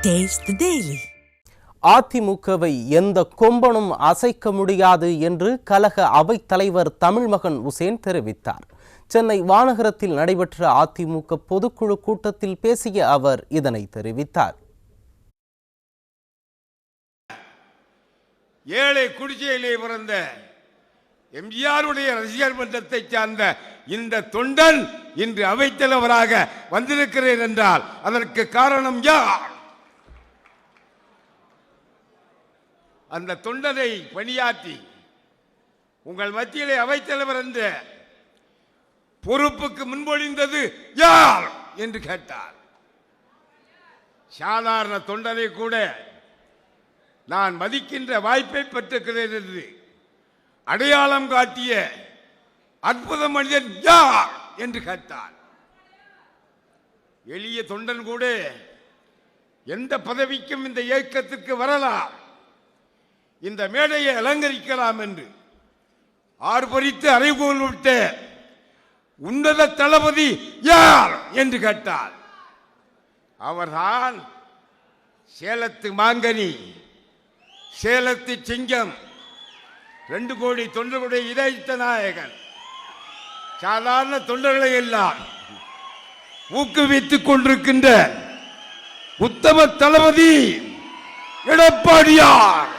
Taste the Daily. அதிமுகவை எந்த கொம்பனும் அசைக்க முடியாது என்று கழக அவைத் தலைவர் தமிழ்மகன் உசேன் தெரிவித்தார். சென்னை வானகரத்தில் நடைபெற்ற அதிமுக பொதுக்குழு கூட்டத்தில் பேசிய அவர் இதனை தெரிவித்தார். ஏழை குடிசையிலே பிறந்த எம்ஜிஆருடைய ரசிகர் மன்றத்தை சார்ந்த இந்த தொண்டன் இன்று அவைத்தலைவராக வந்திருக்கிறேன் என்றால் அதற்கு காரணம் யார்? அந்த தொண்டனை பணியாற்றி உங்கள் மத்தியிலே அவைத்தலைவர் என்ற பொறுப்புக்கு முன்மொழிந்தது யார் என்று கேட்டார். சாதாரண தொண்டனை கூட நான் மதிக்கின்ற வாய்ப்பை பெற்றிருக்கிறேன் என்று அடையாளம் காட்டிய அற்புத மனிதன் யார் என்று கேட்டார். எளிய தொண்டன் கூட எந்த பதவிக்கும் இந்த இயக்கத்திற்கு வரலாம், இந்த மேடையை அலங்கரிக்கலாம் என்று ஆர்ப்பரித்து அறைகோல் விட்ட உன்னத தளபதி யார் என்று கேட்டார். அவர்தான் சேலத்து மாங்கனி, சேலத்து சிங்கம், 2 கோடி தொண்டர்களுடைய இதயத்த நாயகன். சாதாரண தொண்டர்களை எல்லாம் ஊக்குவித்துக் கொண்டிருக்கின்ற உத்தம தளபதி எடப்பாடியார்.